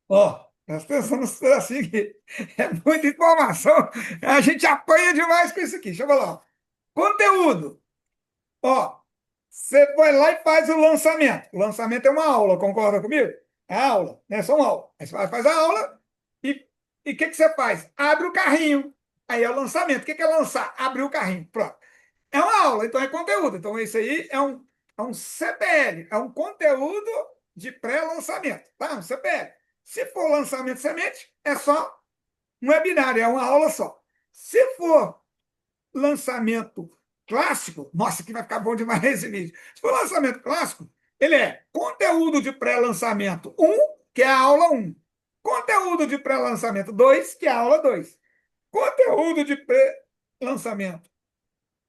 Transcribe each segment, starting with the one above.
Ó, presta atenção nesse pedacinho aqui. É muita informação. A gente apanha demais com isso aqui. Deixa eu falar. Ó. Conteúdo. Ó, você vai lá e faz o lançamento. O lançamento é uma aula, concorda comigo? É aula, né? Só uma aula. Aí você faz a aula e o que você faz? Abre o carrinho. Aí é o lançamento. O que é lançar? Abrir o carrinho. Pronto. É uma aula, então é conteúdo. Então, isso aí é um CPL, é um conteúdo de pré-lançamento, tá? Um CPL. Se for lançamento de semente, é só um webinar, é uma aula só. Se for lançamento clássico, nossa, que vai ficar bom demais esse vídeo. Se for lançamento clássico, ele é conteúdo de pré-lançamento um, que é a aula um. Conteúdo de pré-lançamento 2, que é a aula 2. Conteúdo de pré-lançamento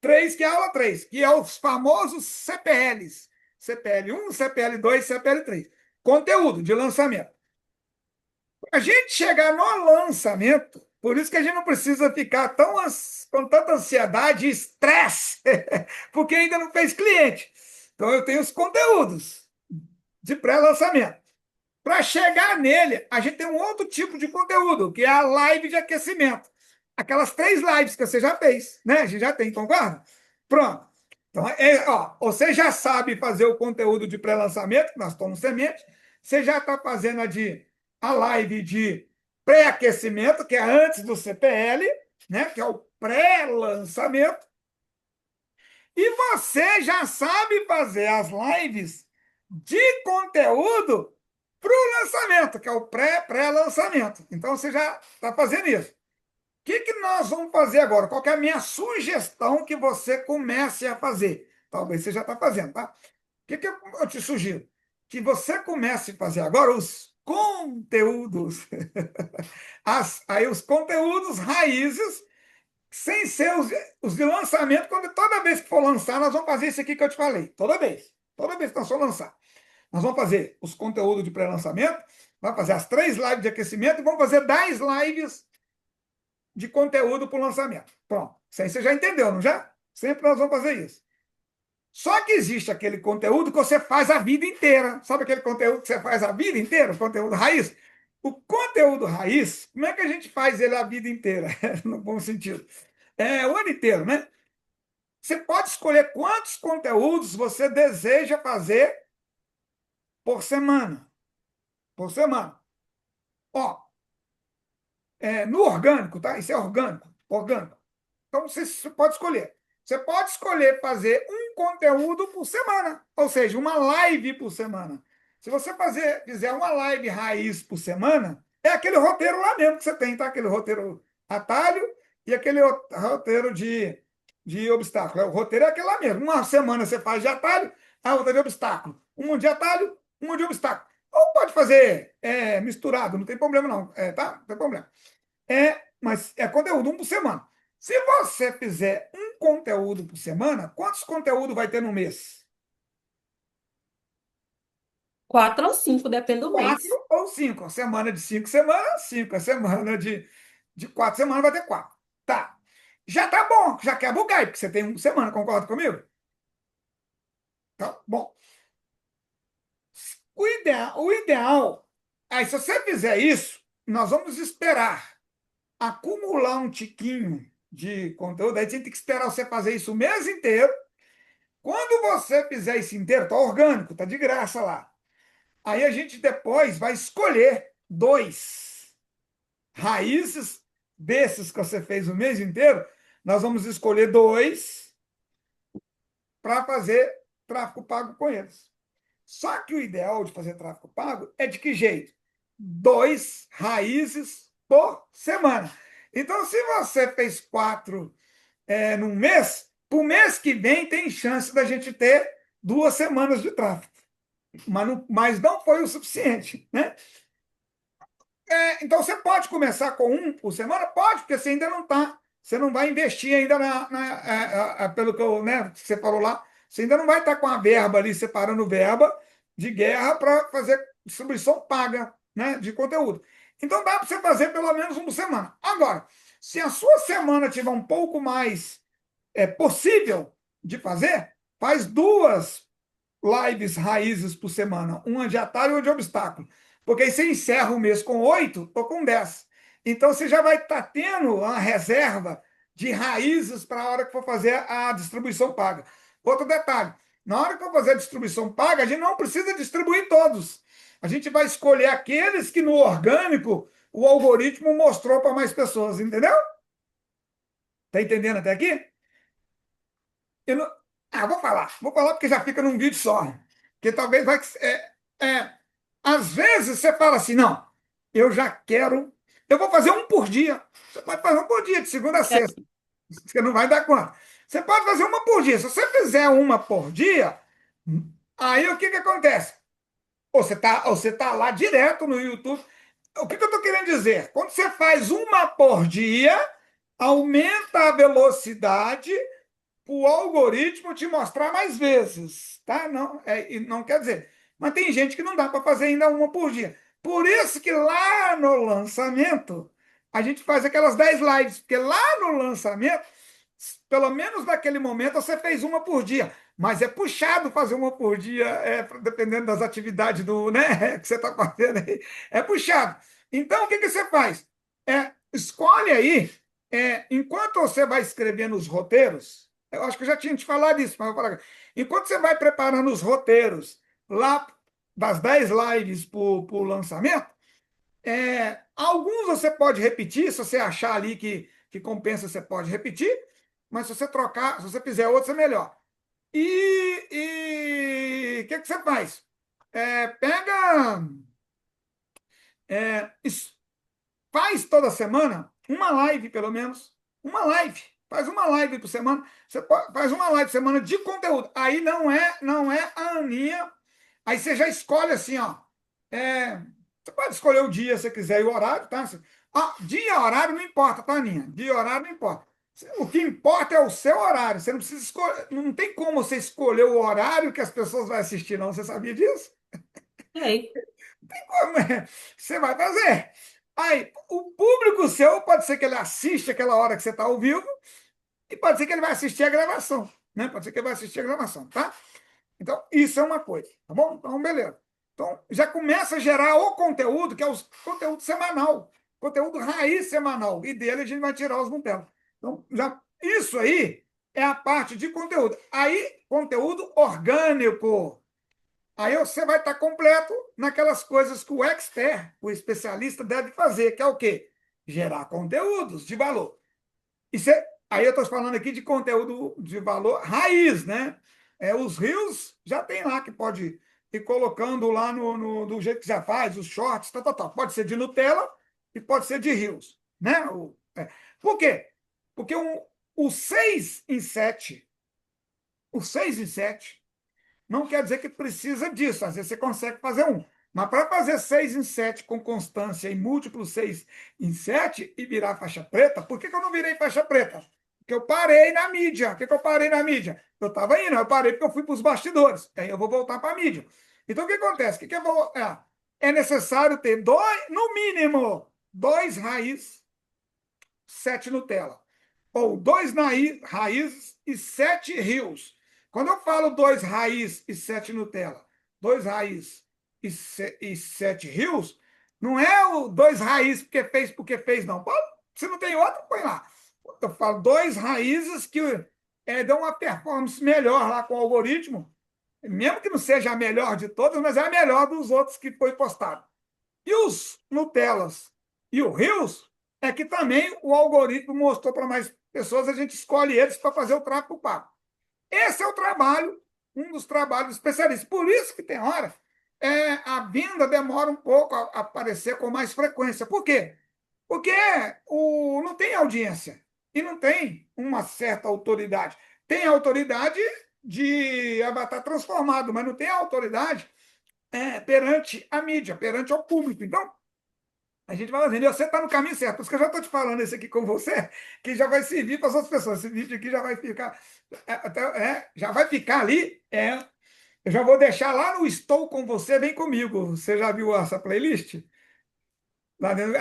3, que é a aula 3, que é os famosos CPLs. CPL 1, CPL 2, CPL 3. Conteúdo de lançamento. A gente chegar no lançamento, por isso que a gente não precisa ficar com tanta ansiedade e estresse, porque ainda não fez cliente. Então, eu tenho os conteúdos de pré-lançamento. Para chegar nele, a gente tem um outro tipo de conteúdo, que é a live de aquecimento. Aquelas 3 lives que você já fez, né? A gente já tem, concorda? Pronto. Então, ó, você já sabe fazer o conteúdo de pré-lançamento, que nós estamos semente. Você já está fazendo a live de pré-aquecimento, que é antes do CPL, né? Que é o pré-lançamento. E você já sabe fazer as lives de conteúdo para o lançamento, que é o pré-lançamento. Então você já está fazendo isso. O que nós vamos fazer agora? Qual que é a minha sugestão que você comece a fazer? Talvez você já está fazendo, tá? O que eu te sugiro? Que você comece a fazer agora os conteúdos. Aí os conteúdos raízes sem ser os de lançamento, quando toda vez que for lançar, nós vamos fazer isso aqui que eu te falei. Toda vez. Toda vez que nós for lançar. Nós vamos fazer os conteúdos de pré-lançamento, vamos fazer as 3 lives de aquecimento e vamos fazer 10 lives de conteúdo para o lançamento. Pronto. Isso aí você já entendeu, não já? Sempre nós vamos fazer isso. Só que existe aquele conteúdo que você faz a vida inteira. Sabe aquele conteúdo que você faz a vida inteira? O conteúdo raiz? O conteúdo raiz, como é que a gente faz ele a vida inteira? No bom sentido. É o ano inteiro, né? Você pode escolher quantos conteúdos você deseja fazer por semana. Por semana. Ó, no orgânico, tá? Isso é orgânico. Orgânico. Então você pode escolher. Você pode escolher fazer um conteúdo por semana, ou seja, uma live por semana. Se você fizer uma live raiz por semana, é aquele roteiro lá mesmo que você tem, tá? Aquele roteiro atalho e aquele roteiro de obstáculo. O roteiro é aquele lá mesmo. Uma semana você faz de atalho, a outra de obstáculo. Uma de atalho, uma de obstáculo. Ou pode fazer misturado, não tem problema não, tá? Não tem problema. Mas é conteúdo um por semana. Se você fizer um conteúdo por semana, quantos conteúdos vai ter no mês? 4 ou 5, depende do Quatro mês. ou cinco. A semana de 5 semanas, cinco. A semana de 4 semanas vai ter quatro. Tá. Já tá bom, já quebra o galho, porque você tem uma semana, concorda comigo? Tá bom. O ideal, aí se você fizer isso, nós vamos esperar acumular um tiquinho de conteúdo, aí você tem que esperar você fazer isso o mês inteiro. Quando você fizer isso inteiro, tá orgânico, tá de graça lá. Aí a gente depois vai escolher 2 raízes desses que você fez o mês inteiro. Nós vamos escolher 2 para fazer tráfego pago com eles. Só que o ideal de fazer tráfego pago é de que jeito? 2 raízes por semana. Então, se você fez 4 num mês, para o mês que vem tem chance da gente ter 2 semanas de tráfego. Mas não foi o suficiente, né? Então você pode começar com um por semana? Pode, porque você ainda não está. Você não vai investir ainda pelo que, né, que você falou lá, você ainda não vai estar com a verba ali, separando verba de guerra para fazer distribuição paga, né, de conteúdo. Então dá para você fazer pelo menos um por semana. Agora, se a sua semana tiver um pouco mais possível de fazer, faz 2 lives raízes por semana, uma de atalho e uma de obstáculo. Porque aí você encerra o mês com 8 ou com 10. Então você já vai estar tendo uma reserva de raízes para a hora que for fazer a distribuição paga. Outro detalhe: na hora que for fazer a distribuição paga, a gente não precisa distribuir todos. A gente vai escolher aqueles que no orgânico o algoritmo mostrou para mais pessoas, entendeu? Tá entendendo até aqui? Eu não... vou falar porque já fica num vídeo só. Porque talvez vai. É, às vezes você fala assim, não, eu já quero. Eu vou fazer um por dia. Você pode fazer um por dia, de segunda a É, sexta. Você não vai dar conta. Você pode fazer uma por dia. Se você fizer uma por dia, aí o que que acontece? Ou você tá lá direto no YouTube. O que que eu estou querendo dizer? Quando você faz uma por dia, aumenta a velocidade o algoritmo te mostrar mais vezes, tá? Não, e não quer dizer. Mas tem gente que não dá para fazer ainda uma por dia. Por isso que lá no lançamento, a gente faz aquelas 10 lives, porque lá no lançamento, pelo menos naquele momento, você fez uma por dia. Mas é puxado fazer uma por dia, dependendo das atividades do, né, que você está fazendo aí. É puxado. Então, o que que você faz? Escolhe aí, enquanto você vai escrevendo os roteiros, eu acho que eu já tinha te falado isso, mas eu vou falar agora. Enquanto você vai preparando os roteiros lá das 10 lives para o lançamento, alguns você pode repetir, se você achar ali que compensa, você pode repetir, mas se você trocar, se você fizer outros, é melhor. E o que você faz? Pega, é, faz toda semana uma live, pelo menos. Uma live. Faz uma live por semana. Faz uma live por semana de conteúdo. Aí não é a Aninha. Aí você já escolhe assim, ó. Você pode escolher o dia se você quiser e o horário, tá? Dia e horário não importa, tá, Aninha? Dia e horário não importa. O que importa é o seu horário. Você não precisa escolher. Não tem como você escolher o horário que as pessoas vão assistir, não. Você sabia disso? sei. Como é? Você vai fazer. Aí, o público seu pode ser que ele assiste aquela hora que você está ao vivo, e pode ser que ele vai assistir a gravação, né? Pode ser que ele vai assistir a gravação, tá? Então, isso é uma coisa, tá bom? Então, beleza. Então, já começa a gerar o conteúdo, que é o conteúdo semanal, conteúdo raiz semanal, e dele a gente vai tirar os Nutella. Então, isso aí é a parte de conteúdo. Aí, conteúdo orgânico. Aí você vai estar completo naquelas coisas que o expert, o especialista, deve fazer, que é o quê? Gerar conteúdos de valor. Aí eu estou falando aqui de conteúdo de valor raiz, né? Os rios já tem lá que pode ir colocando lá do jeito que já faz, os shorts, tal, tal, tal. Pode ser de Nutella e pode ser de rios, né? Por quê? Porque o 6 em 7, o 6 em 7 não quer dizer que precisa disso. Às vezes você consegue fazer um. Mas para fazer 6 em 7 com constância e múltiplos 6 em 7 e virar faixa preta, por que que eu não virei faixa preta? Porque eu parei na mídia. Por que que eu parei na mídia? Eu estava indo, eu parei porque eu fui para os bastidores. Aí eu vou voltar para a mídia. Então o que acontece? O que que eu vou. É necessário ter dois, no mínimo, dois raiz, 7 Nutella. Ou dois raízes e 7 rios. Quando eu falo dois raiz e 7 Nutella, dois raiz e 7 rios, não é o dois raiz porque fez, não. Se não tem outro, põe lá. Eu falo dois raízes que dão uma performance melhor lá com o algoritmo, mesmo que não seja a melhor de todas, mas é a melhor dos outros que foi postado. E os Nutellas e o Rios é que também o algoritmo mostrou para mais pessoas, a gente escolhe eles para fazer o tráfego pago. Esse é o trabalho, um dos trabalhos especialistas. Por isso que tem hora a venda demora um pouco a aparecer com mais frequência. Por quê? Porque não tem audiência e não tem uma certa autoridade. Tem autoridade de avatar transformado, mas não tem autoridade perante a mídia, perante o público. Então, a gente vai fazendo. E você está no caminho certo. Por isso que eu já estou te falando isso aqui com você, que já vai servir para as outras pessoas. Esse vídeo aqui já vai ficar. Já vai ficar ali. Eu já vou deixar lá no Estou com você, vem comigo. Você já viu essa playlist? Lá dentro,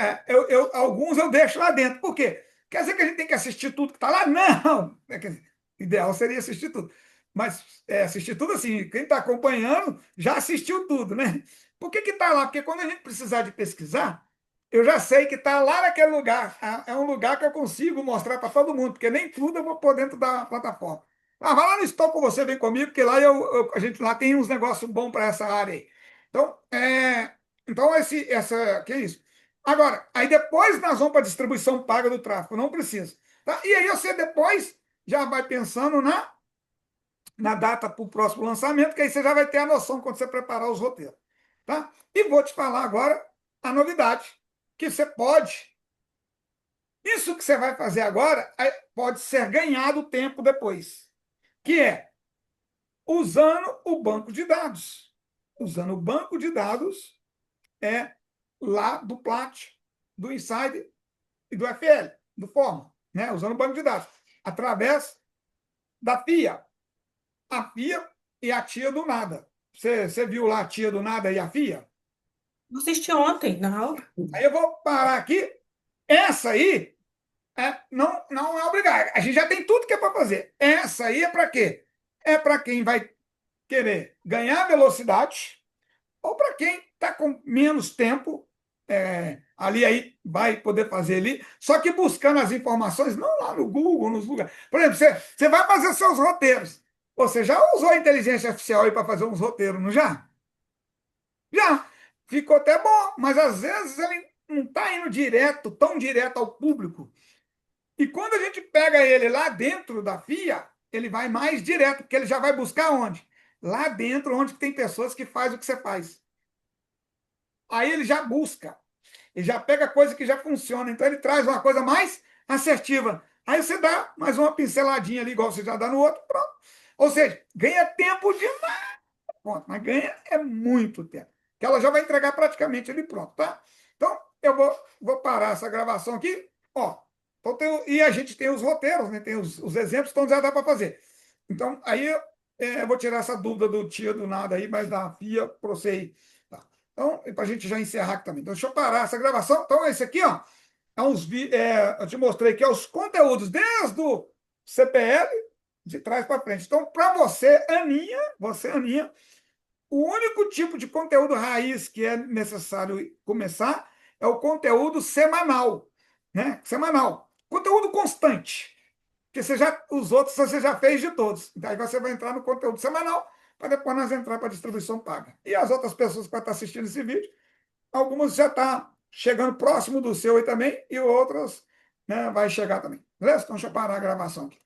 alguns eu deixo lá dentro. Por quê? Quer dizer que a gente tem que assistir tudo que está lá? Não! Quer dizer, ideal seria assistir tudo. Mas assistir tudo assim, quem está acompanhando já assistiu tudo, né? Por que está lá? Porque quando a gente precisar de pesquisar, eu já sei que está lá naquele lugar. É um lugar que eu consigo mostrar para todo mundo, porque nem tudo eu vou pôr dentro da plataforma. Ah, vai lá no Store com você, vem comigo, porque lá a gente lá tem uns negócios bons para essa área aí. Então, que é isso? Agora, aí depois nós vamos para a distribuição paga do tráfego, não precisa. Tá? E aí você depois já vai pensando na data para o próximo lançamento, que aí você já vai ter a noção quando você preparar os roteiros. Tá? E vou te falar agora a novidade, que você pode. Isso que você vai fazer agora pode ser ganhado tempo depois, que é usando o banco de dados. Usando o banco de dados lá do Plat, do Insider e do FL, do Forma, né? Usando o banco de dados, através da FIA. A FIA e a tia do nada. Você viu lá a tia do nada e a FIA? Eu assisti ontem na aula. Aí eu vou parar aqui. Essa aí não é obrigado. A gente já tem tudo que é para fazer. Essa aí é para quê? É para quem vai querer ganhar velocidade ou para quem está com menos tempo, ali aí vai poder fazer ali, só que buscando as informações, não lá no Google, nos lugares. Por exemplo, você vai fazer seus roteiros. Você já usou a inteligência artificial aí para fazer uns roteiros, não já? Já. Ficou até bom, mas às vezes ele não está indo direto, tão direto ao público. E quando a gente pega ele lá dentro da FIA, ele vai mais direto, porque ele já vai buscar onde? Lá dentro, onde tem pessoas que fazem o que você faz. Aí ele já busca, ele já pega coisa que já funciona, então ele traz uma coisa mais assertiva. Aí você dá mais uma pinceladinha ali, igual você já dá no outro, pronto. Ou seja, ganha tempo demais, mas ganha é muito tempo. Que ela já vai entregar praticamente ali pronto, tá? Então, eu vou parar essa gravação aqui, ó. Então, e a gente tem os roteiros, né? Tem os exemplos, então já dá para fazer. Então, aí eu vou tirar essa dúvida do tia do nada aí, mas da FIA para você aí. Tá. Então, para a gente já encerrar aqui também. Então, deixa eu parar essa gravação. Então, esse aqui, ó, eu te mostrei aqui os conteúdos desde o CPL, de trás para frente. Então, para Aninha, o único tipo de conteúdo raiz que é necessário começar é o conteúdo semanal, né? Semanal. Conteúdo constante. Porque os outros você já fez de todos. Daí você vai entrar no conteúdo semanal, para depois nós entrar para a distribuição paga. E as outras pessoas que vão estar assistindo esse vídeo, algumas já estão chegando próximo do seu aí também, e outras, né, vai chegar também. Beleza? Então deixa eu parar a gravação aqui.